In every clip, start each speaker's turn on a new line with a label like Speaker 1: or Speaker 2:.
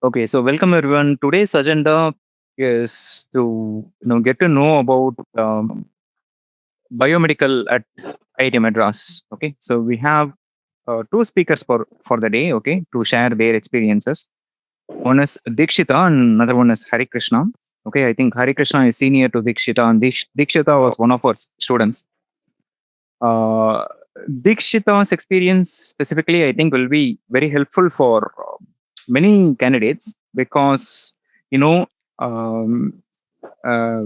Speaker 1: Okay, so welcome everyone. Today's agenda is to get to know about biomedical at IIT Madras. Okay, so we have two speakers for the day. Okay, to share their experiences. One is Dikshita, and another one is Harikrishna. Okay, I think Harikrishna is senior to Dikshita, and Dikshita was one of our students. Uh, Dikshita's experience specifically, I think, will be very helpful for many candidates because you know um, uh,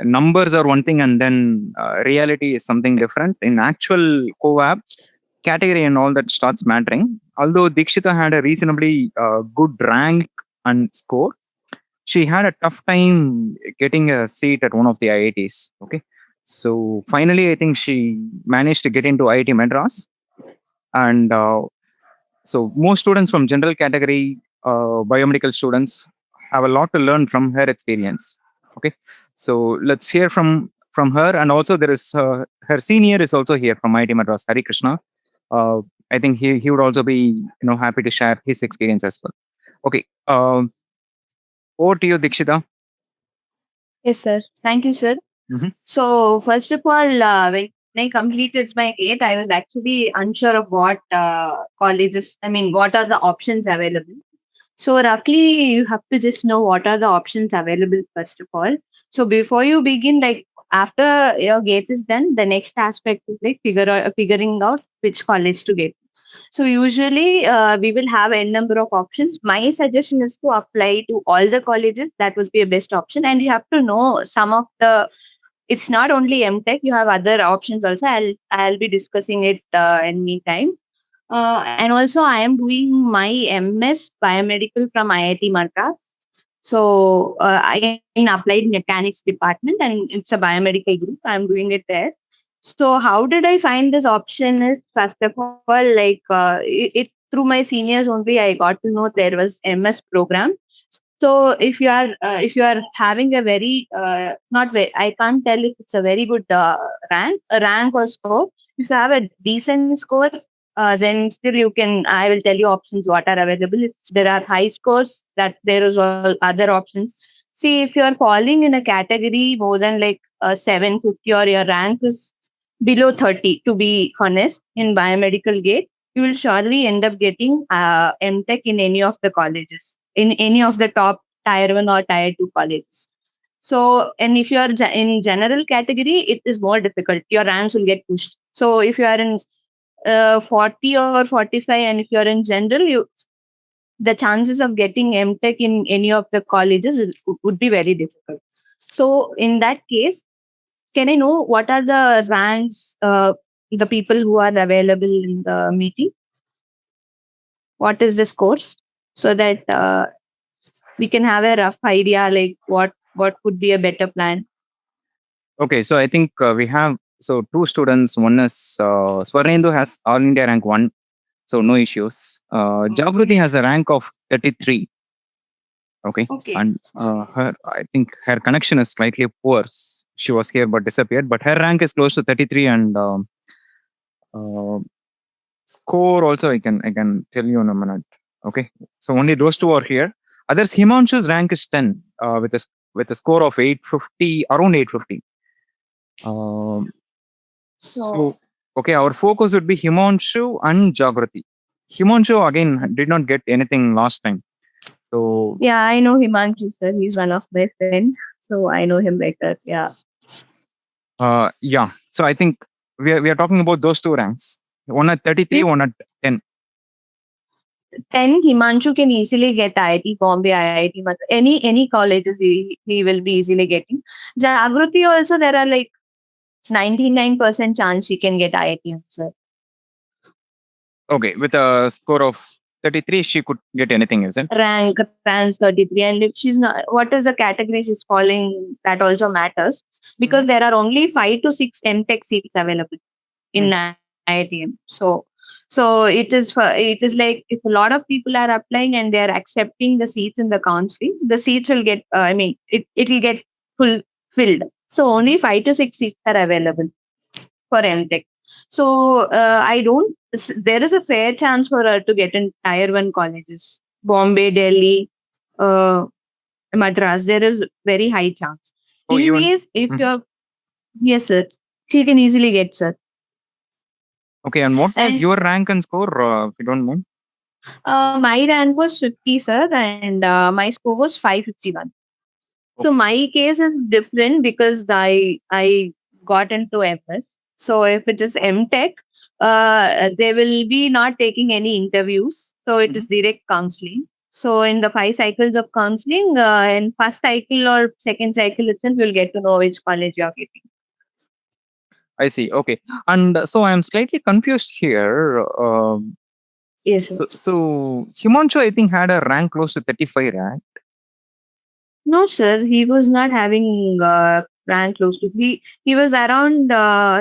Speaker 1: numbers are one thing, and then reality is something different. In actual co-op, category and all that starts mattering. Although Dikshita had a reasonably good rank and score, she had a tough time getting a seat at one of the IITs. Okay, so finally, I think she managed to get into IIT Madras, and so most students from general category, biomedical students, have a lot to learn from her experience. Okay, so let's hear from her, and also there is her senior is also here from IIT Madras, Harikrishna. Uh, I think he would also be happy to share his experience as well. Okay, over to you, Dikshita.
Speaker 2: Yes, sir. Thank you, sir.
Speaker 1: Mhm.
Speaker 2: So, first of all, when I completed my eighth, I was actually unsure of what colleges, what are the options available. So, roughly, you have to just know what are the options available, first of all. So, before you begin, like, after your gates is done, the next aspect is like figuring out which college to get. So usually we will have a number of options. My suggestion is to apply to all the colleges. That would be a best option. And you have to know some of the. It's not only MTech. You have other options also. I'll be discussing it anytime. And also, I am doing my MS Biomedical from IIT Madras. So I in applied mechanics department, and it's a biomedical group. I'm doing it there. So how did I find this option? Is first of all, like it through my seniors only I got to know there was MS program. So if you are having a very not very, I can't tell if it's a very good rank or score. If you have a decent scores, then still you can. I will tell you options what are available. If there are high scores, that there is all other options. See, if you are falling in a category more than like 750 or your rank is below 30, to be honest, in biomedical gate, you will surely end up getting MTech in any of the colleges, in any of the top tier 1 or tier 2 colleges. So, and if you are in general category, it is more difficult. Your ranks will get pushed. So, if you are in 40 or 45, and if you are in general, the chances of getting MTech in any of the colleges would be very difficult. So, in that case, can I know what are the ranks, the people who are available in the meeting? What is this course? So that we can have a rough idea, like what could be a better plan.
Speaker 1: Okay, so I think we have two students. One is Swarnendu has All India rank 1, so no issues. Jagruti has a rank of 33. Okay,
Speaker 2: Okay.
Speaker 1: and her I think her connection is slightly poor. She was here but disappeared, but her rank is close to 33, and uh, score also I can tell you in a minute. Okay, so only those two are here. Others, Himanshu's rank is 10 with a score of 850, around 850. Um,
Speaker 2: So
Speaker 1: so okay, our focus would be Himanshu and Jagrati. Himanshu again did not get anything last time. So
Speaker 2: yeah, I know Himanshu sir. He's one of my friends, so I know him better. Yeah,
Speaker 1: yeah, so I think we are talking about those two ranks. One at 33,
Speaker 2: if
Speaker 1: one at 10.
Speaker 2: 10 Himanshu can easily get IIT Bombay, IIT Madras, any colleges he will be easily getting. Jagruti also there are like 99% chance she can get IIT answer.
Speaker 1: Okay, with a score of 33, she could get anything, is it?
Speaker 2: Rank 33, and if she's not, what is the category she's falling, that also matters,
Speaker 1: Mhm.
Speaker 2: because there are only 5 to 6 MTech seats available in
Speaker 1: Mm.
Speaker 2: IITM. So it is like if a lot of people are applying and they are accepting the seats in the counseling, the seats will get it will get filled. So only 5 to 6 seats are available for MTech. So I don't. There is a fair chance for her to get in tier 1 colleges. Bombay, Delhi, uh, Madras, there is very high chance.
Speaker 1: Oh,
Speaker 2: In
Speaker 1: even.
Speaker 2: case if
Speaker 1: Mhm.
Speaker 2: you're, yes, sir, she can easily get, sir.
Speaker 1: Okay, and what was
Speaker 2: And
Speaker 1: your rank and score, if you don't mind?
Speaker 2: my rank was 50, sir, and my score was 551. So
Speaker 1: Okay.
Speaker 2: my case is different because I got into MS. So if it is MTech, they will be not taking any interviews. So it is
Speaker 1: Mhm.
Speaker 2: direct counseling. So in the 5 cycles of counseling, in first cycle or second cycle itself, you'll get to know which college you are getting.
Speaker 1: I see. Okay. And so I'm slightly confused here.
Speaker 2: Yes, sir.
Speaker 1: So Himanshu, I think, had a rank close to 35, right?
Speaker 2: No, sir, he was not having rank close to he was around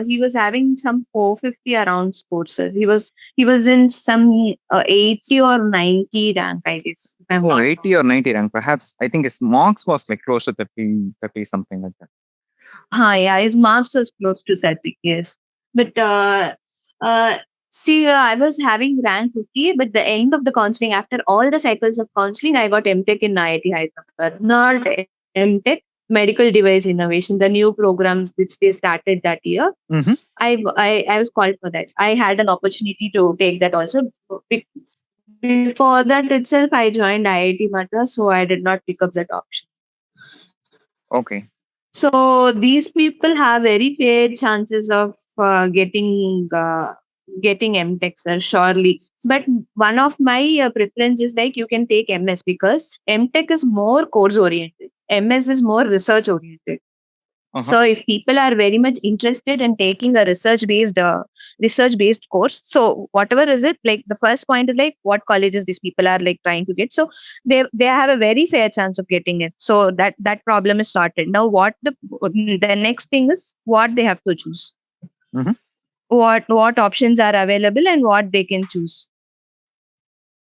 Speaker 2: he was having some 450 around score, sir. He was in some 80 or 90 rank, I guess, if I'm
Speaker 1: Oh,
Speaker 2: not
Speaker 1: 80
Speaker 2: wrong.
Speaker 1: or 90 rank. Perhaps I think his marks was like close to 30, 30 something like that.
Speaker 2: Yeah, his marks was close to 30, yes. But uh, see, I was having rank 50, but the end of the counseling, after all the cycles of counseling, I got MTech in IIT Hyderabad. Not MTech, Medical Device Innovation, the new program which they started that year.
Speaker 1: Mm-hmm.
Speaker 2: I was called for that. I had an opportunity to take that also. Be- Before that itself, I joined IIT Madras, so I did not pick up that option.
Speaker 1: Okay.
Speaker 2: So these people have very fair chances of getting MTech, sir, surely. But one of my preference is like you can take MS because MTech is more course oriented. MS is more research oriented.
Speaker 1: Uh-huh.
Speaker 2: So if people are very much interested in taking a research based course, so whatever is it, like the first point is like what colleges these people are like trying to get. So they have a very fair chance of getting it. So that problem is sorted. Now the next thing is what they have to choose.
Speaker 1: Mm-hmm.
Speaker 2: What options are available and what they can choose.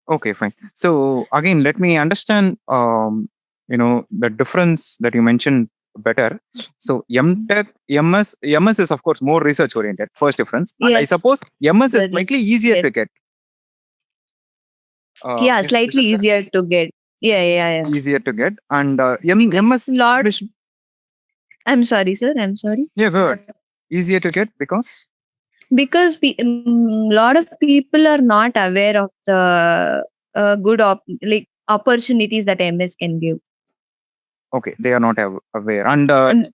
Speaker 1: Okay, fine. So again, let me understand, the difference that you mentioned better. So MTech, MS is of course more research oriented. First difference, and I
Speaker 2: Yes,
Speaker 1: suppose MS is
Speaker 2: sir.
Speaker 1: slightly easier
Speaker 2: Yes.
Speaker 1: to get.
Speaker 2: Yeah,
Speaker 1: Is
Speaker 2: slightly
Speaker 1: that correct?
Speaker 2: easier to get. Yeah.
Speaker 1: Easier to get, and
Speaker 2: Because
Speaker 1: MS
Speaker 2: lot.
Speaker 1: admission.
Speaker 2: I'm sorry, sir. I'm sorry.
Speaker 1: Yeah, good. Easier to get because.
Speaker 2: Because lot of people are not aware of the like opportunities that MS can give.
Speaker 1: Okay, they are not aware. And
Speaker 2: And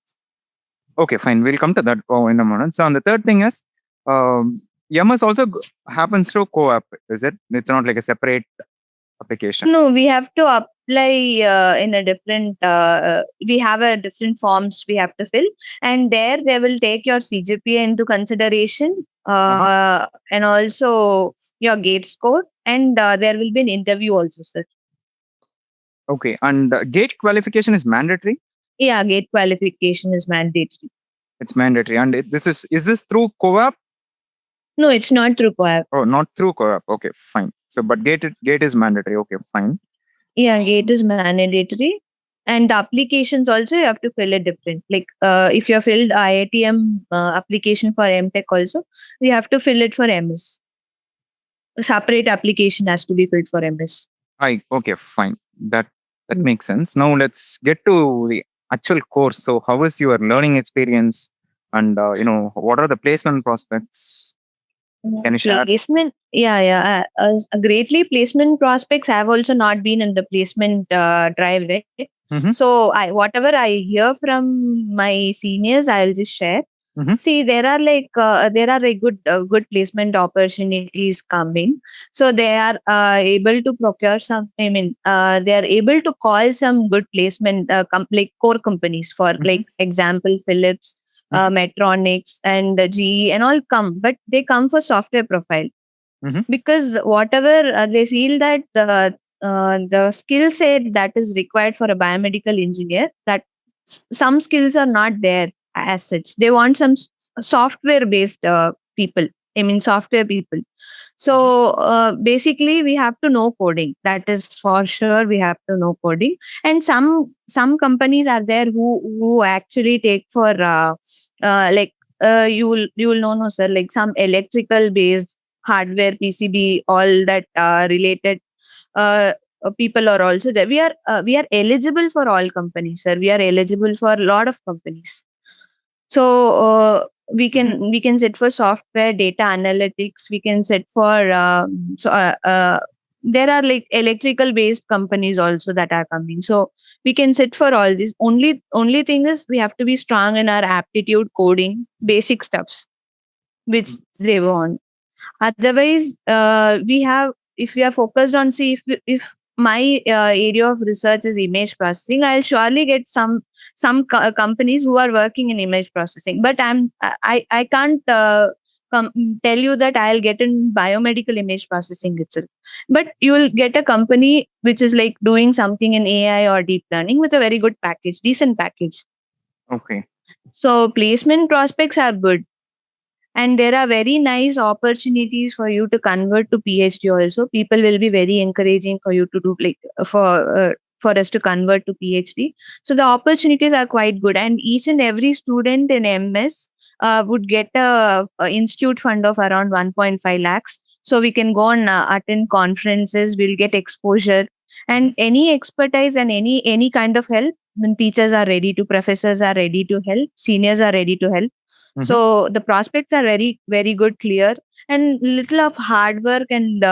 Speaker 1: okay, fine. We'll come to that in a moment. So, and the third thing is, MS also happens through co-op. Is it? It's not like a separate application.
Speaker 2: no, we have to apply in a different. We have a different forms we have to fill, and there they will take your CGPA into consideration,
Speaker 1: Uh-huh.
Speaker 2: and also your gate score, and there will be an interview also, sir.
Speaker 1: Okay, and gate qualification is mandatory.
Speaker 2: Yeah, gate qualification is mandatory.
Speaker 1: It's mandatory, and this is this through co-op
Speaker 2: No, it's not through co-op.
Speaker 1: or not through co-op? Okay, fine. So, but gate is mandatory. Okay, fine.
Speaker 2: Yeah, gate is mandatory. And the applications also you have to fill it different. Like if you have filled IITM application for MTech also, you have to fill it for MS. A separate application has to be filled for MS.
Speaker 1: I okay, fine. That makes sense. Now let's get to the actual course. So, how is your learning experience, and what are the placement prospects? Can you share?
Speaker 2: Placement, yeah. Greatly, placement prospects have also not been in the placement drive, right?
Speaker 1: Mm-hmm,
Speaker 2: So, whatever I hear from my seniors, I'll just share.
Speaker 1: mm-hmm,
Speaker 2: See, there are good placement opportunities coming. So they are able to procure some. I mean, they are able to call some good placement like core companies for
Speaker 1: mm-hmm,
Speaker 2: like example Philips,
Speaker 1: mm-hmm,
Speaker 2: Metronics, and GE and all come, but they come for software profile
Speaker 1: mm-hmm.
Speaker 2: because whatever they feel that the skill set that is required for a biomedical engineer, that some skills are not there as such. They want some software based people. I mean, software people.
Speaker 1: Mhm.
Speaker 2: So basically, we have to know coding. That is for sure. We have to know coding, and some companies are there who actually take for like you will know, no sir, like some electrical based hardware PCB, all that related uh, people are also there. We are eligible for all companies, sir. We are eligible for a lot of companies. So we can sit for software, data analytics. We can sit for there are like electrical based companies also that are coming. So we can sit for all this. Only thing is we have to be strong in our aptitude, coding, basic stuffs which they want. Otherwise, we have if we are focused on, see, if my area of research is image processing, I'll surely get companies who are working in image processing. But I can't tell you that I'll get in biomedical image processing itself. But you'll get a company which is like doing something in AI or deep learning with a very good package, decent package.
Speaker 1: Okay.
Speaker 2: So placement prospects are good, and there are very nice opportunities for you to convert to PhD also. People will be very encouraging for you to do like for us to convert to PhD. So the opportunities are quite good, and each and every student in MS would get a institute fund of around 1.5 lakhs. So we can go and attend conferences. We'll get exposure, and any expertise and any kind of help. Then teachers are ready to, professors are ready to help, seniors are ready to help. So the prospects are very, very good, clear, and little of hard work, and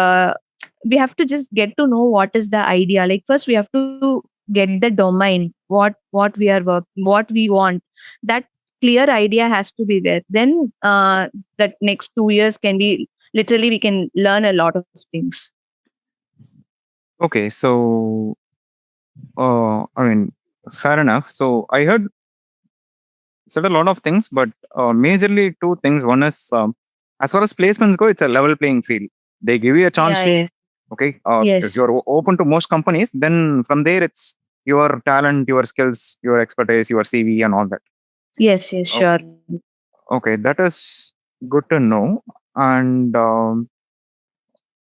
Speaker 2: we have to just get to know what is the idea. Like first, we have to get the domain, what we are what we want. That clear idea has to be there. Then that next 2 years can be literally we can learn a lot of things.
Speaker 1: Okay. So, I mean, fair enough. So I heard said a lot of things, but majorly two things. One is, as far as placements go, it's a level playing field. They give you a chance
Speaker 2: Yeah.
Speaker 1: to,
Speaker 2: Yes.
Speaker 1: okay, if
Speaker 2: Yes.
Speaker 1: you're open to most companies, then from there it's your talent, your skills, your expertise, your CV, and all that.
Speaker 2: Yes. Yes.
Speaker 1: O-
Speaker 2: Sure.
Speaker 1: Okay, that is good to know. And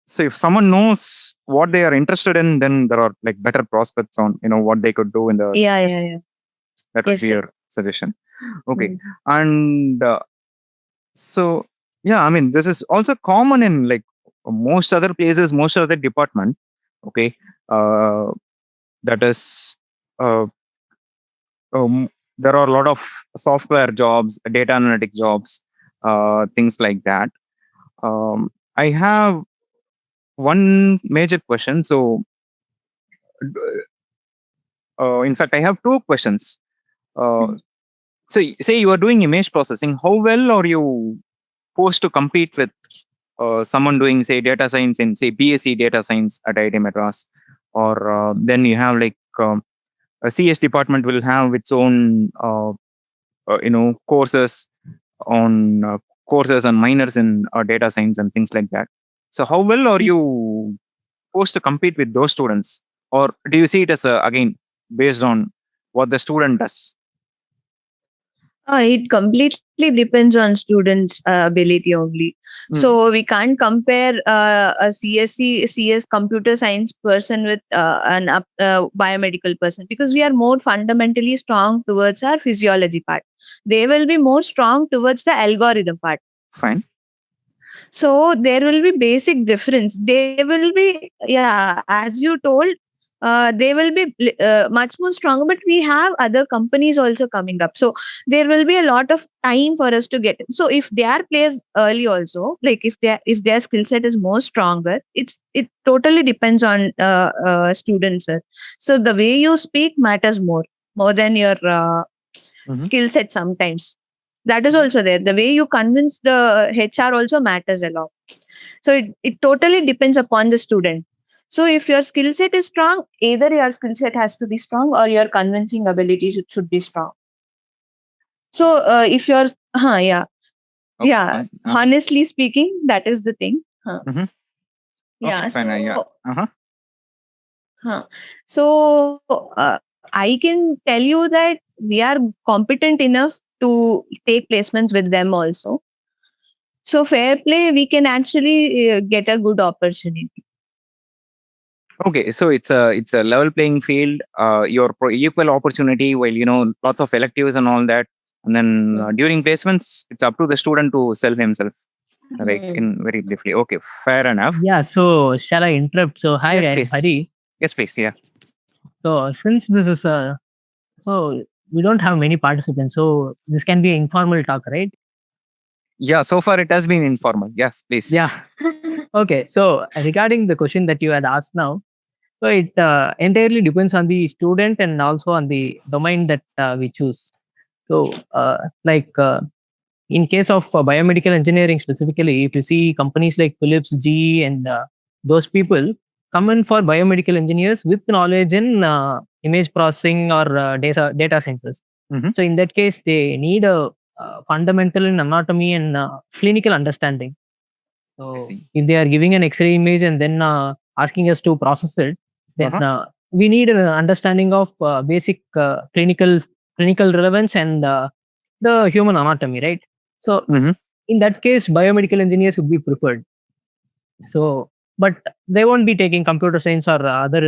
Speaker 1: so, if someone knows what they are interested in, then there are like better prospects on what they could do in the
Speaker 2: Yeah. Yeah.
Speaker 1: next.
Speaker 2: Yeah.
Speaker 1: That would
Speaker 2: Yes,
Speaker 1: be
Speaker 2: sir.
Speaker 1: your suggestion. Okay,
Speaker 2: Mm.
Speaker 1: and so yeah, I mean this is also common in like most other places, most other department. Okay, uh, that is uh, there are a lot of software jobs, data analytic jobs, things like that. I have one major question. So, in fact, I have two questions. Uh,
Speaker 2: Mm.
Speaker 1: so, say you are doing image processing, how well are you supposed to compete with someone doing, say, data science in, say, BSc data science at IIT Madras? Or then you have like a CS department will have its own, courses on courses and minors in data science and things like that. So, how well are you supposed to compete with those students? Or do you see it as, again, based on what the student does?
Speaker 2: It completely depends on students' ability only.
Speaker 1: Mm.
Speaker 2: So we can't compare a CS computer science person with an biomedical person, because we are more fundamentally strong towards our physiology part. They will be more strong towards the algorithm part.
Speaker 1: Fine.
Speaker 2: So there will be basic difference. They will be, yeah, as you told, they will be much more stronger. But we have other companies also coming up, so there will be a lot of time for us to get. So if they are placed early, also, like if their skill set is more stronger, it totally depends on students, sir. So the way you speak matters more than your
Speaker 1: Mhm.
Speaker 2: skill set sometimes. That is also there. The way you convince the HR also matters a lot. So it totally depends upon the student. So if your skill set is strong, either your skill set has to be strong or your convincing ability should be strong. So if you're, yeah,
Speaker 1: Okay,
Speaker 2: yeah,
Speaker 1: fine.
Speaker 2: honestly speaking, that is the thing.
Speaker 1: Mhm. Okay,
Speaker 2: Yeah.
Speaker 1: fine. Yeah.
Speaker 2: So,
Speaker 1: Uh-huh.
Speaker 2: huh. So I can tell you that we are competent enough to take placements with them also. So fair play, we can actually get a good opportunity.
Speaker 1: Okay, so it's a level playing field. Your equal opportunity, while lots of electives and all that, and then
Speaker 2: Mm.
Speaker 1: during placements, it's up to the student to sell himself. Right,
Speaker 2: Mm.
Speaker 1: in very briefly. Okay, fair enough.
Speaker 3: Yeah, so shall I interrupt? So hi,
Speaker 1: Yes,
Speaker 3: I'm
Speaker 1: please.
Speaker 3: Hari.
Speaker 1: Yes, please. Yeah.
Speaker 3: So since this is so we don't have many participants, so this can be an informal talk, right?
Speaker 1: Yeah. So far, it has been informal. Yes, please.
Speaker 3: Yeah. Okay. So regarding the question that you had asked now, so it entirely depends on the student and also on the domain that we choose. So in case of biomedical engineering specifically, if you see companies like Philips, GE, and those people come in for biomedical engineers with knowledge in image processing or data sciences.
Speaker 1: Mhm.
Speaker 3: So in that case, they need a fundamental in anatomy and clinical understanding.
Speaker 1: I
Speaker 3: So
Speaker 1: see.
Speaker 3: if they are giving an X-ray image and then asking us to process it, then
Speaker 1: Uh-huh.
Speaker 3: we need an understanding of basic clinical relevance and the human anatomy, right? So
Speaker 1: Mhm.
Speaker 3: in that case, biomedical engineers would be preferred. So, but they won't be taking computer science or other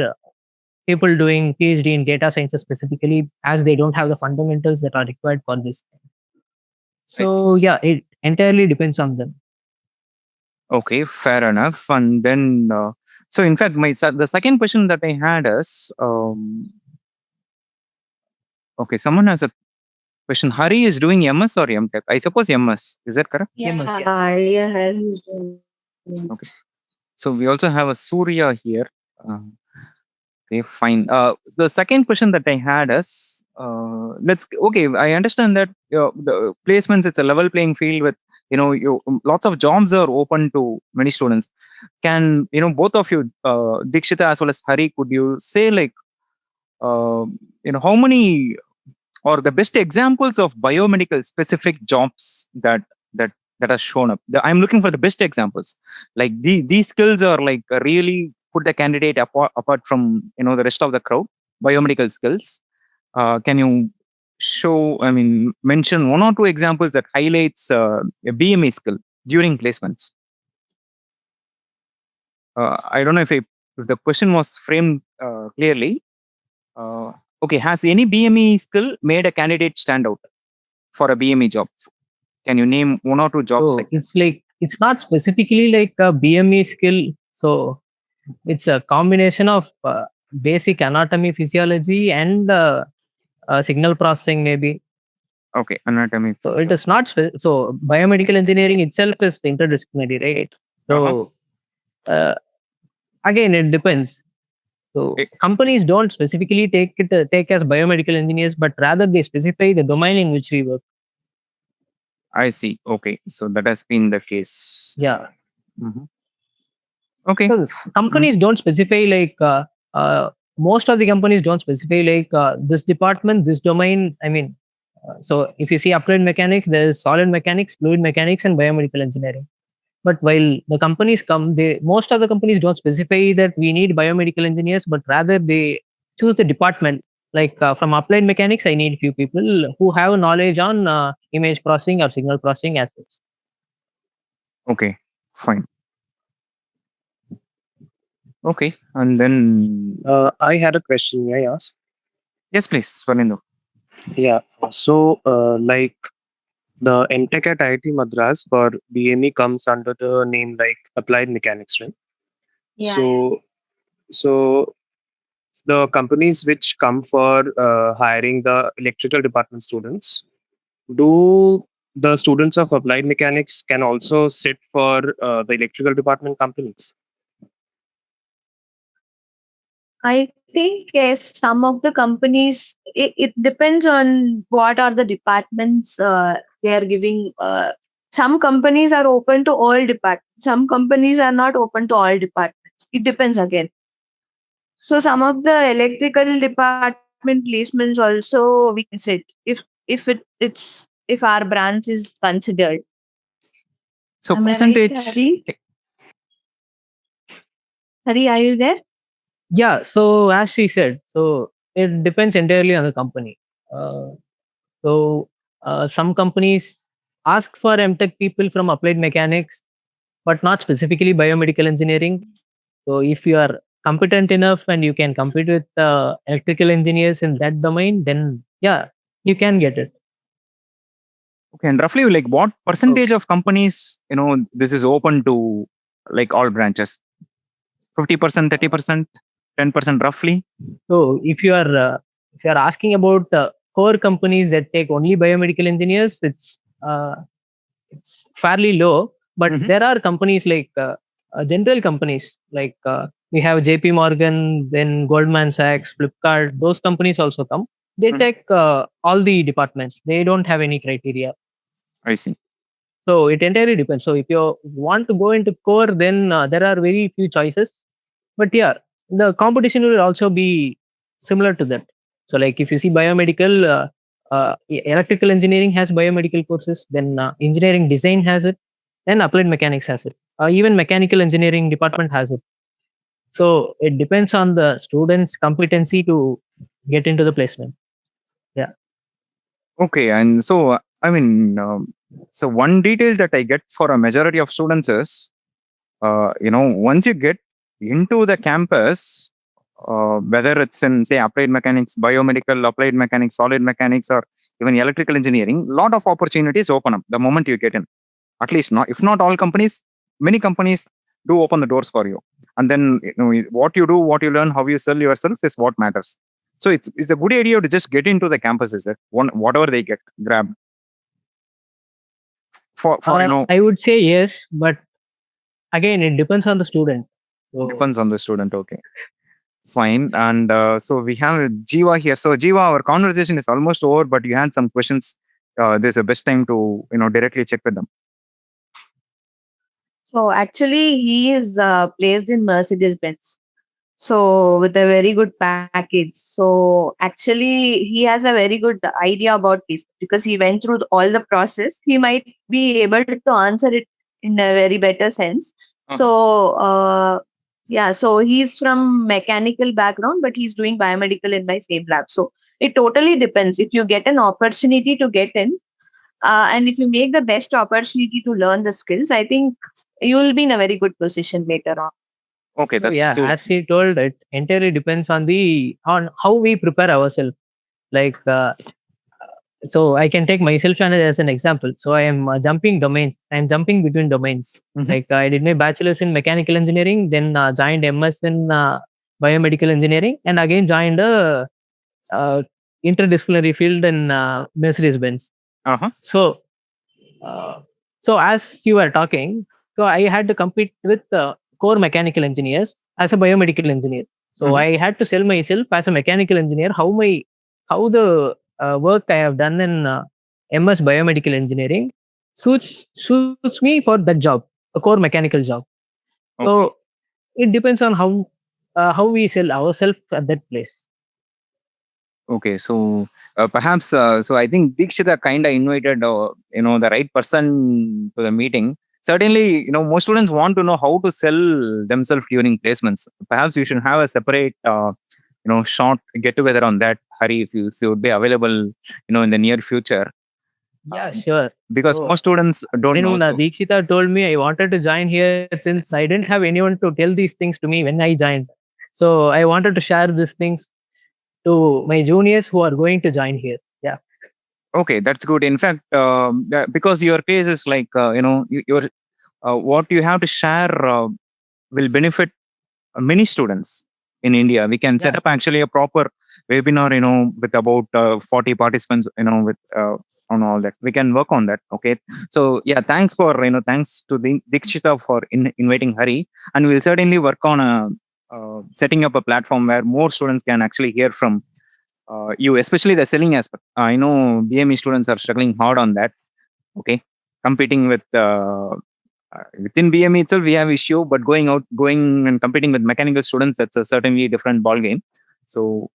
Speaker 3: people doing PhD in data sciences specifically, as they don't have the fundamentals that are required for this.
Speaker 1: I see.
Speaker 3: So yeah, it entirely depends on them.
Speaker 1: Okay, fair enough. And then, so in fact, the second question that I had is, okay, someone has a question. Hari is doing MS or MTech? I suppose MS. Is that correct?
Speaker 3: Yeah,
Speaker 2: Yeah,
Speaker 3: yeah.
Speaker 2: Arya has his
Speaker 1: Okay. So we also have a Surya here. Uh, okay, fine. The second question that I had is, okay, I understand that the placements, it's a level playing field with, lots of jobs are open to many students. Can, both of you, Dikshita as well as Hari, could you say like, uh, how many or the best examples of biomedical specific jobs that are shown up? I'm looking for the best examples. Like these skills are like really put the candidate apart from the rest of the crowd. Biomedical skills. Can you mention one or two examples that highlights a BME skill during placements? I don't know if the question was framed clearly. Uh, okay, has any BME skill made a candidate stand out for a BME job? Can you name one or two jobs
Speaker 3: So
Speaker 1: like that?
Speaker 3: it's like it's not specifically like a BME skill. So it's a combination of basic anatomy, physiology, and signal processing maybe.
Speaker 1: Okay, anatomy,
Speaker 3: So it
Speaker 1: physio.
Speaker 3: is not so biomedical engineering itself is interdisciplinary, right?
Speaker 1: Uh-huh.
Speaker 3: So uh, again, it depends. So
Speaker 1: Eh,
Speaker 3: companies don't specifically take as biomedical engineers, but rather they specify the domain in which we work.
Speaker 1: I see. Okay, so that has been the case.
Speaker 3: Yeah.
Speaker 1: Mhm. Okay.
Speaker 3: So
Speaker 1: Mm.
Speaker 3: companies don't specify like most of the companies don't specify like this department, this domain. I mean, so if you see applied mechanics, there's solid mechanics, fluid mechanics, and biomedical engineering. But while the companies come, they most of the companies don't specify that we need biomedical engineers, but rather they choose the department. Like from applied mechanics, I need few people who have knowledge on image processing or signal processing as such.
Speaker 1: Okay, fine. Okay, and then
Speaker 4: I had a question. May I ask?
Speaker 1: yes, please, Swarnendu.
Speaker 4: Yeah. So, like the MTech at IIT Madras for BME comes under the name like Applied Mechanics, right?
Speaker 2: Yeah.
Speaker 4: So the companies which come for hiring the electrical department students, do the students of Applied Mechanics can also sit for the electrical department companies?
Speaker 2: I think yes, some of the companies, it depends on what are the departments they are giving. Some companies are open to all departments. Some companies are not open to all departments. It depends again. So some of the electrical department placements also we can sit if our branch is considered.
Speaker 1: So
Speaker 2: Am I right,
Speaker 1: percentage.
Speaker 2: Hari? Hari, are you there?
Speaker 3: Yeah. So as she said, so it depends entirely on the company. Uh, so some companies ask for MTech people from applied mechanics, but not specifically biomedical engineering. So if you are competent enough and you can compete with electrical engineers in that domain, then yeah, you can get it.
Speaker 1: Okay, and roughly like what percentage
Speaker 4: Okay.
Speaker 1: of companies this is open to like all branches? 50%, 30%? 10% roughly?
Speaker 3: So if you are asking about core companies that take only biomedical engineers, it's fairly low. But
Speaker 1: Mhm.
Speaker 3: there are companies like general companies like we have JP Morgan, then Goldman Sachs, Flipkart. Those companies also come. They
Speaker 1: Mhm.
Speaker 3: take all the departments. They don't have any criteria.
Speaker 1: I see.
Speaker 3: So it entirely depends. So if you want to go into core, then there are very few choices. But yeah, the competition will also be similar to that. So like if you see biomedical, electrical engineering has biomedical courses, then engineering design has it, then applied mechanics has it. Even mechanical engineering department has it. So it depends on the student's competency to get into the placement. Yeah.
Speaker 1: Okay, and so I mean, so one detail that I get for a majority of students is, once you get into the campus, whether it's in say applied mechanics, biomedical, applied mechanics, solid mechanics, or even electrical engineering, lot of opportunities open up the moment you get in. At least not, if not all companies, many companies do open the doors for you. And then what you do, what you learn, how you sell yourself is what matters. So it's a good idea to just get into the campus, is it? Whatever they get, grab for
Speaker 3: I would say yes, but again, it depends on the student. So
Speaker 1: depends on the student. Okay, fine. And so we have Jiva here. So Jiva, our conversation is almost over, but you had some questions. This is the best time to directly check with them.
Speaker 2: So actually, he is placed in Mercedes Benz. So with a very good package. So actually, he has a very good idea about this because he went through all the process. He might be able to answer it in a very better sense.
Speaker 1: Uh-huh.
Speaker 2: So yeah, so he's from mechanical background, but he's doing biomedical in my same lab. So it totally depends. If you get an opportunity to get in, and if you make the best opportunity to learn the skills, I think you will be in a very good position later on.
Speaker 1: Okay,
Speaker 3: so
Speaker 1: that's
Speaker 3: yeah,
Speaker 1: so.
Speaker 3: as she told, it entirely depends on how we prepare ourselves. Like so I can take myself as an example. So I am jumping domains. I am jumping between domains.
Speaker 1: Mhm.
Speaker 3: Like I did my bachelor's in mechanical engineering, then joined MS in biomedical engineering, and again joined a uh, interdisciplinary field in Mercedes Benz.
Speaker 1: Uh-huh.
Speaker 3: So, uh, so as you were talking, so I had to compete with core mechanical engineers as a biomedical engineer. So
Speaker 1: Mhm.
Speaker 3: I had to sell myself as a mechanical engineer. How the work I have done in MS biomedical engineering suits me for that job, a core mechanical job.
Speaker 1: Okay.
Speaker 3: So it depends on how we sell ourselves at that place.
Speaker 1: Okay, so perhaps so I think Dikshita kind of invited the right person to the meeting. Certainly, most students want to know how to sell themselves during placements. Perhaps you should have a separate short get together on that. Hari, if you would be available, in the near future,
Speaker 3: Yeah, sure.
Speaker 1: because
Speaker 3: So
Speaker 1: most students don't know.
Speaker 3: when
Speaker 1: So,
Speaker 3: Dikshita told me I wanted to join here since I didn't have anyone to tell these things to me when I joined. So I wanted to share these things to my juniors who are going to join here. Yeah.
Speaker 1: okay, that's good. In fact, because your case is like your what you have to share will benefit many students in India. We can set
Speaker 3: Yeah.
Speaker 1: up actually a proper webinar, with about 40 participants, with on all that. We can work on that. Okay. So yeah, thanks to Dikshita for inviting Hari, and we'll certainly work on setting up a platform where more students can actually hear from you, especially the selling aspect. I know BME students are struggling hard on that. Okay, competing with within BME itself, we have issue, but going and competing with mechanical students, that's a certainly different ball game. So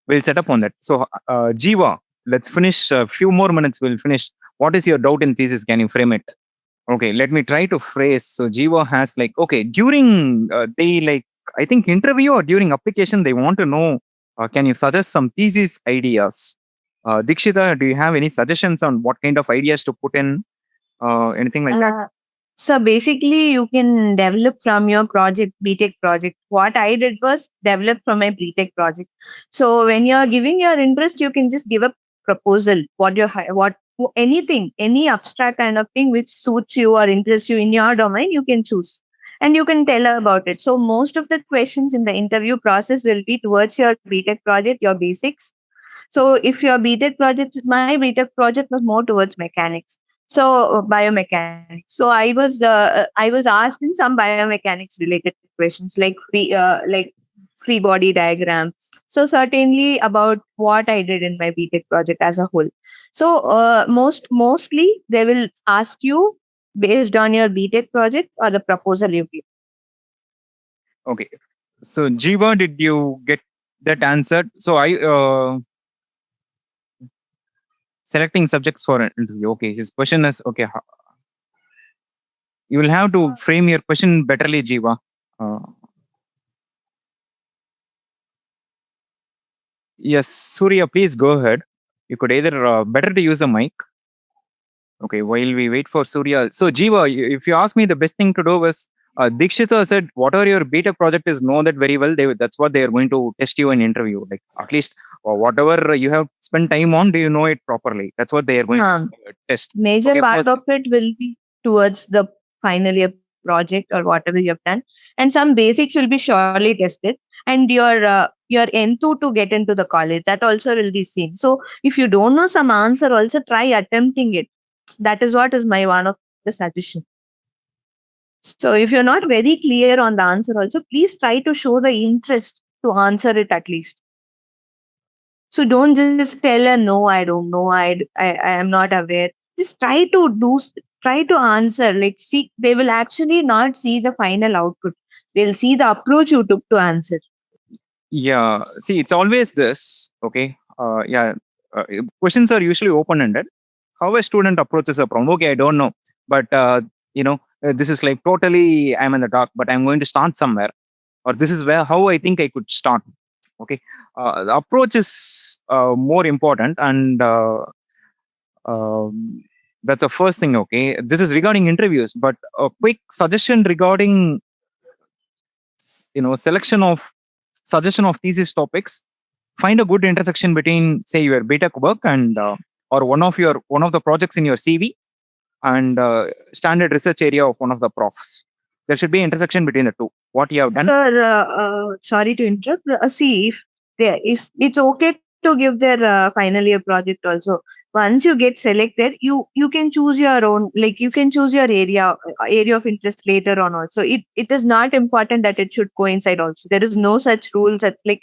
Speaker 1: we'll set up on that. So Jiva, let's finish a few more minutes. We'll finish. What is your doubt in thesis? Can you frame it? Okay, let me try to phrase. So Jiva has okay, during they I think interview or during application, they want to know, can you suggest some thesis ideas? Dikshita, do you have any suggestions on what kind of ideas to put in? Anything like that?
Speaker 2: So basically, you can develop from your project, BTech project. What I did was develop from my BTech project. So when you're giving your interest, you can just give a proposal. What anything, any abstract kind of thing which suits you or interests you in your domain, you can choose. and you can tell about it. So most of the questions in the interview process will be towards your BTech project, your basics. So if your BTech project, my BTech project was more towards mechanics. So biomechanics. So I was asked in some biomechanics related questions like free body diagram. So certainly about what I did in my BTech project as a whole. So mostly they will ask you based on your BTech project or the proposal you give.
Speaker 1: Okay. So Jiva, did you get that answered? So I selecting subjects for an interview. Okay, his question is okay. You will have to frame your question betterly, Jiva. Uh, yes, Surya, please go ahead. You could either better to use a mic. Okay, while we wait for Surya. So, Jiva, if you ask me, the best thing to do was Dikshita said, whatever your beta project is, know that very well. That's what they are going to test you in interview. Like at least whatever you have spent time on, do you know it properly? That's what they are going to test.
Speaker 2: Major
Speaker 1: Okay,
Speaker 2: part
Speaker 1: first,
Speaker 2: of it will be towards the final year project or whatever you have done, and some basics will be surely tested, and your enthu to get into the college, that also will be seen. So if you don't know some answer, also try attempting it. That is what is my one of the suggestion. So if you're not very clear on the answer, also please try to show the interest to answer it at least. So don't just tell a no, I don't know, I am not aware. Just try to answer. Like, see, they will actually not see the final output. They'll see the approach you took to answer.
Speaker 1: yeah, see, it's always this. Okay, yeah, questions are usually open ended. How a student approaches a problem. Okay, I don't know, but this is like totally I'm in the dark, but I'm going to start somewhere, or this is where how I think I could start. Okay, the approach is more important, and that's the first thing. Okay, this is regarding interviews, but a quick suggestion regarding suggestion of thesis topics. Find a good intersection between say your beta work and or one of the projects in your CV and standard research area of one of the profs. There should be intersection between the two. What you have done.
Speaker 2: Sir, sorry to interrupt. See, if there is, it's okay to give their final year project also. Once you get selected, you can choose your own. Like, you can choose your area of interest later on. Also, it is not important that it should coincide. Also, there is no such rules that like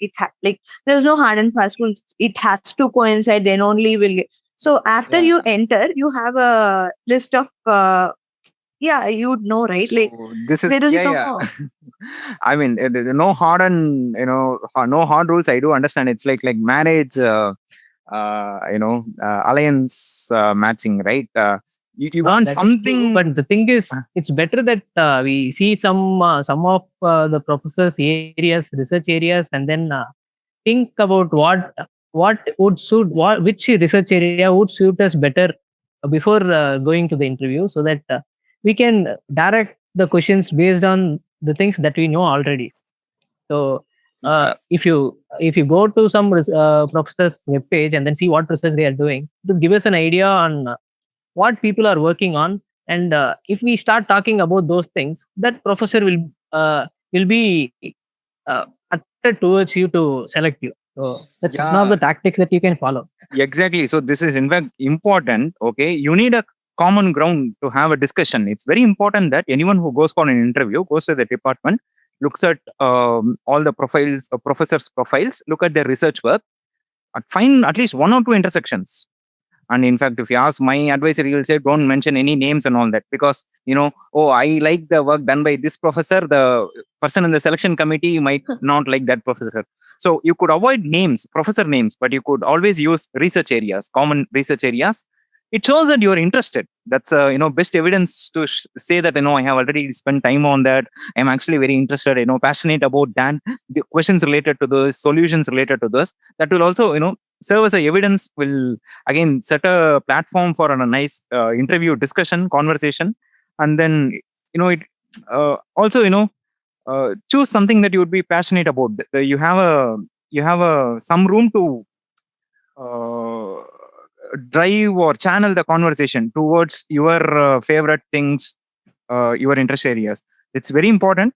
Speaker 2: there is no hard and fast rules. It has to coincide. Then only will get. So after
Speaker 1: Yeah.
Speaker 2: you enter, you have a list of. Yeah, you would know, right? Like,
Speaker 1: So this is
Speaker 2: there is
Speaker 1: yeah. I mean, no hard and no hard rules. I do understand. It's like marriage, alliance matching, right? You want
Speaker 3: That is true,
Speaker 1: something.
Speaker 3: but the thing is, it's better that we see some of the professors' areas, research areas, and then think about what would suit which research area would suit us better before going to the interview, so that we can direct the questions based on the things that we know already. So if you go to some professor's webpage and then see what research they are doing, to give us an idea on what people are working on, and if we start talking about those things, that professor will be attracted towards you to select you. So that's one of
Speaker 1: Yeah,
Speaker 3: the tactics that you can follow.
Speaker 1: exactly. So this is in fact important. Okay, you need a common ground to have a discussion. It's very important that anyone who goes for an interview goes to the department, looks at all the profiles, professors' profiles, look at their research work, and find at least one or two intersections. And in fact, if you ask my advisor, he will say, don't mention any names and all that, because oh, I like the work done by this professor. The person in the selection committee might not like that professor. So you could avoid names, professor names, but you could always use research areas, common research areas. It shows that you're interested. That's best evidence to say that I have already spent time on that. I'm actually very interested, passionate about that. The questions related to those, solutions related to those, that will also serve as a evidence, will again set a platform for a nice interview discussion conversation. And then it also choose something that you would be passionate about. You have a some room to uh, drive or channel the conversation towards your favorite things, your interest areas. It's very important.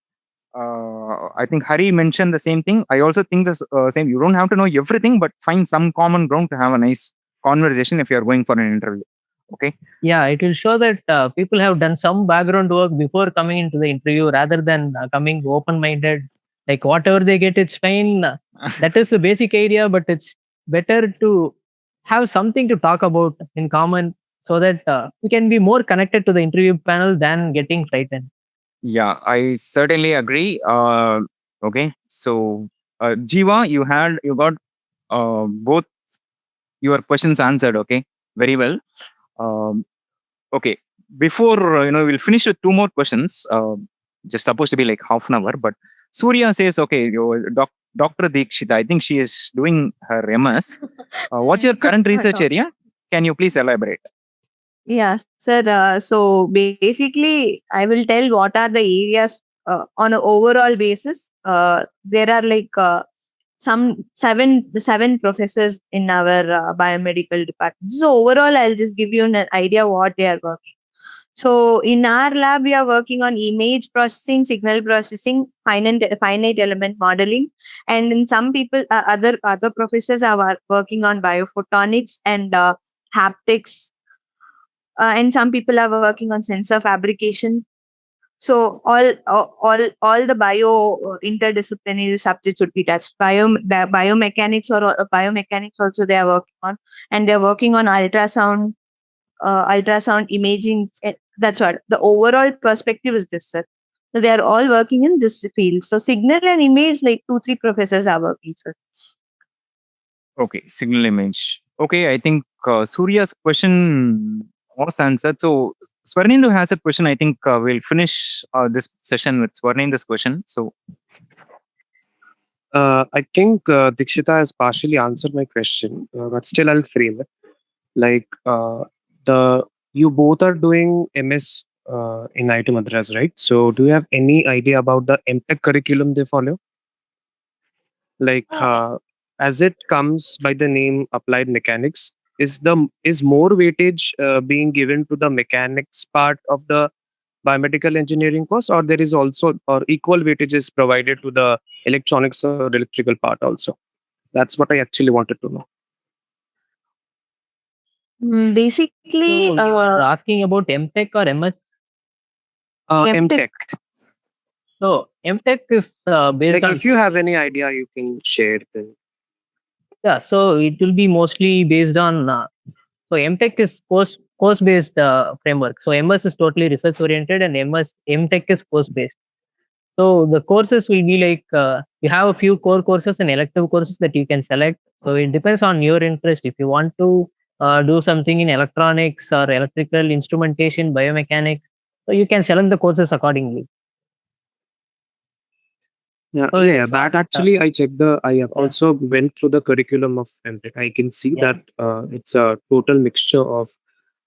Speaker 1: I think Hari mentioned the same thing. I also think the same. You don't have to know everything, but find some common ground to have a nice conversation if you are going for an interview. Okay.
Speaker 3: Yeah, it will show that people have done some background work before coming into the interview rather than coming open minded. Like whatever they get, it's fine. That is the basic idea, but it's better to have something to talk about in common so that we can be more connected to the interview panel than getting frightened.
Speaker 1: Yeah, I certainly agree. Okay. So, Jiva, you got both your questions answered. Okay. Very well. Um, okay. Before we'll finish with two more questions. Just supposed to be like half an hour, but Surya says, okay, Dr. Dikshita, I think she is doing her MS. What's your current research area? Can you please elaborate?
Speaker 2: Yeah, sir. So basically, I will tell what are the areas on an overall basis. There are like some seven professors in our biomedical department. So overall, I'll just give you an idea what they are working. So in our lab, we are working on image processing, signal processing, finite element modeling, and in some people, other professors are working on biophotonics and haptics, and some people are working on sensor fabrication. So all the interdisciplinary subjects would be touched. Biomechanics or biomechanics also they are working on, and they're working on ultrasound imaging. That's what the overall perspective is this, sir. So they are all working in this field. So signal and image, like 2 3 professors are working, sir.
Speaker 1: Okay, signal image. Okay, I think Surya's question was answered. So Swarnindu has a question. I think we'll finish this session with Swarnindu's question. So
Speaker 4: I think Dikshita has partially answered my question, but still I'll frame it. Like the you both are doing MS in IIT Madras, right? So do you have any idea about the MTech curriculum they follow? Like as it comes by the name applied mechanics, is more weightage being given to the mechanics part of the biomedical engineering course, or there is also or equal weightage is provided to the electronics or electrical part also? That's what I actually wanted to know.
Speaker 2: Basically,
Speaker 3: So you are asking about MTech or MS?
Speaker 4: MTech.
Speaker 3: So MTech is based
Speaker 4: Like
Speaker 3: on
Speaker 4: if you have any idea, you can share. Then
Speaker 3: yeah. So it will be mostly based on so MTech is course based framework. So MS is totally research oriented, and MTech is course based. So the courses will be like you have a few core courses and elective courses that you can select. So it depends on your interest. If you want to do something in electronics or electrical instrumentation, biomechanics, so you can select the courses accordingly.
Speaker 4: yeah,
Speaker 3: So
Speaker 4: yeah, that actually I checked the. I have also went through the curriculum of MTech. I can see
Speaker 3: Yeah.
Speaker 4: that it's a total mixture of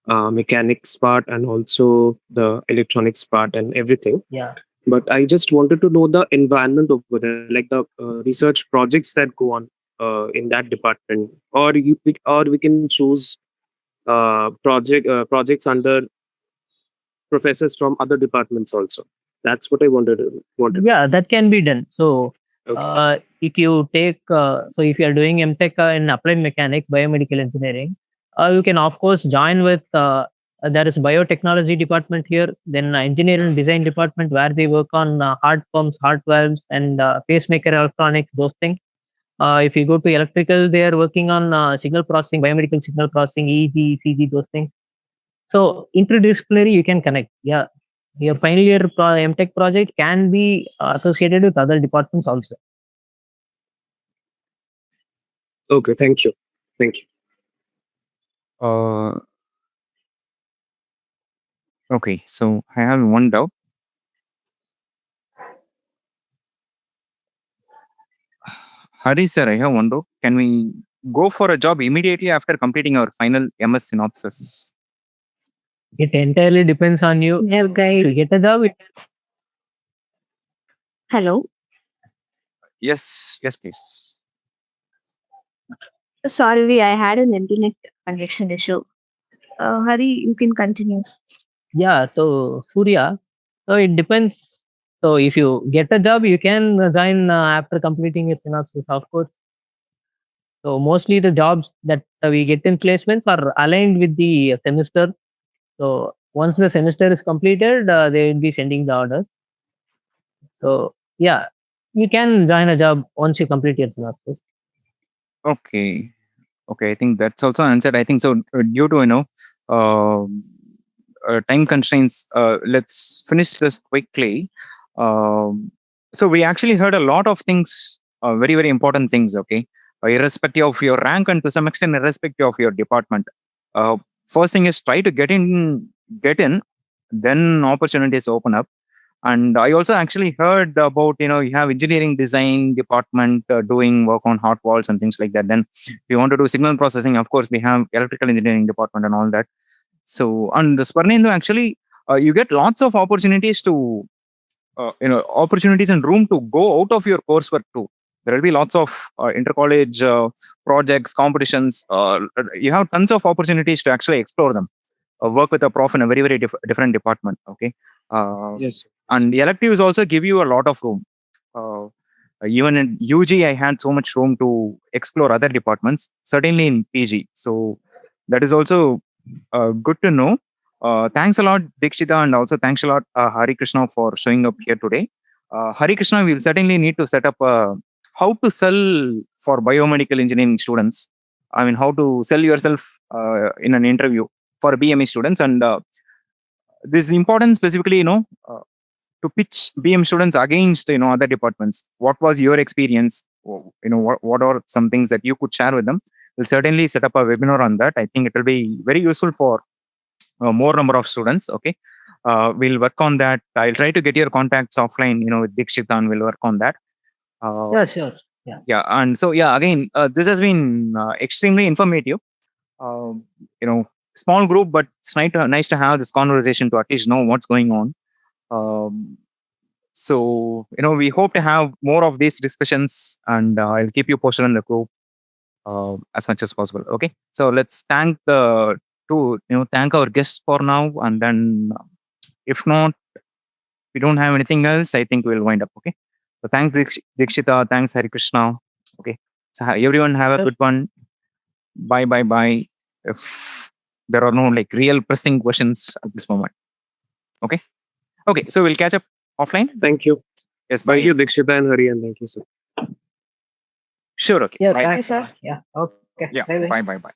Speaker 4: mechanics part and also the electronics part and everything.
Speaker 3: yeah.
Speaker 4: But I just wanted to know the environment over there, like the research projects that go on in that department, or we can choose projects under professors from other departments also. That's what I wanted.
Speaker 3: Yeah, that can be done. So
Speaker 4: Okay.
Speaker 3: if you take so if you are doing MTech in applied mechanics, biomedical engineering, you can of course join with there is biotechnology department here, then engineering design department where they work on heart pumps, heart valves, and pacemaker electronics, those things. If you go to electrical, they are working on signal processing, biomedical signal processing, EEG, ECG, those things. So interdisciplinary, you can connect. Yeah, your final year MTech project can be associated with other departments also.
Speaker 4: Okay. Thank you. Thank you.
Speaker 1: uh, okay, so I have one doubt. Hari sir, I have one doubt. Can we go for a job immediately after completing our final MS synopsis?
Speaker 3: It entirely depends on you.
Speaker 2: Yeah, guide.
Speaker 3: To get a job,
Speaker 2: Hello.
Speaker 1: Yes, yes, please.
Speaker 2: Sorry, I had an internet connection issue. Hari, you can continue.
Speaker 3: yeah. So Surya, so it depends. So if you get a job, you can join after completing your synopsis, of course. So mostly the jobs that we get in placements are aligned with the semester. So once the semester is completed, they will be sending the orders. So yeah, you can join a job once you complete your synopsis.
Speaker 1: Okay. Okay, I think that's also answered. I think so. Due to um time constraints, let's finish this quickly. So we actually heard a lot of things, very very important things. Okay, irrespective of your rank and to some extent irrespective of your department. Uh, First thing is try to get in, then opportunities open up. And I also actually heard about, you have engineering design department doing work on hot walls and things like that. Then if you want to do signal processing, of course, we have electrical engineering department and all that. So, and Swarnendu, actually, you get lots of opportunities to, opportunities and room to go out of your coursework too. There will be lots of inter-college projects, competitions. You have tons of opportunities to actually explore them. Work with a prof in a very, very different department. Okay.
Speaker 4: Yes.
Speaker 1: And electives also give you a lot of room. Uh, Even in UG, I had so much room to explore other departments, certainly in PG. So that is also good to know. Thanks a lot, Dikshita, and also thanks a lot, Harikrishna, for showing up here today. Harikrishna, we will certainly need to set up how to sell for biomedical engineering students. I mean, how to sell yourself in an interview for BME students. And this is important specifically, to pitch BM students against, other departments. What was your experience? What are some things that you could share with them? We'll certainly set up a webinar on that. I think it will be very useful for more number of students. Okay. We'll work on that. I'll try to get your contacts offline, with Dikshita, and we'll work on that.
Speaker 3: Yeah, sure. Yeah.
Speaker 1: Yeah. And so, yeah, again, this has been extremely informative. Um, Small group, but it's nice to have this conversation to at least know what's going on. So, we hope to have more of these discussions, and I'll keep you posted on the group as much as possible. Okay. So let's thank thank our guests for now, and then if not, we don't have anything else, I think we'll wind up. Okay. So thanks, Dikshita. Thanks, Harikrishna. Okay. So everyone have a
Speaker 3: Sure.
Speaker 1: good one. Bye, bye, bye. If there are no like real pressing questions at this moment. Okay. Okay. So we'll catch up offline.
Speaker 4: Thank you.
Speaker 1: Yes. Bye.
Speaker 4: Thank you, Dikshita and Hari, and thank you, sir.
Speaker 1: Sure. Okay.
Speaker 3: Yeah,
Speaker 1: Bye.
Speaker 3: thanks.
Speaker 2: sir.
Speaker 3: Yeah. Okay.
Speaker 1: Yeah.
Speaker 3: Bye-bye.
Speaker 1: Bye. Bye. Bye.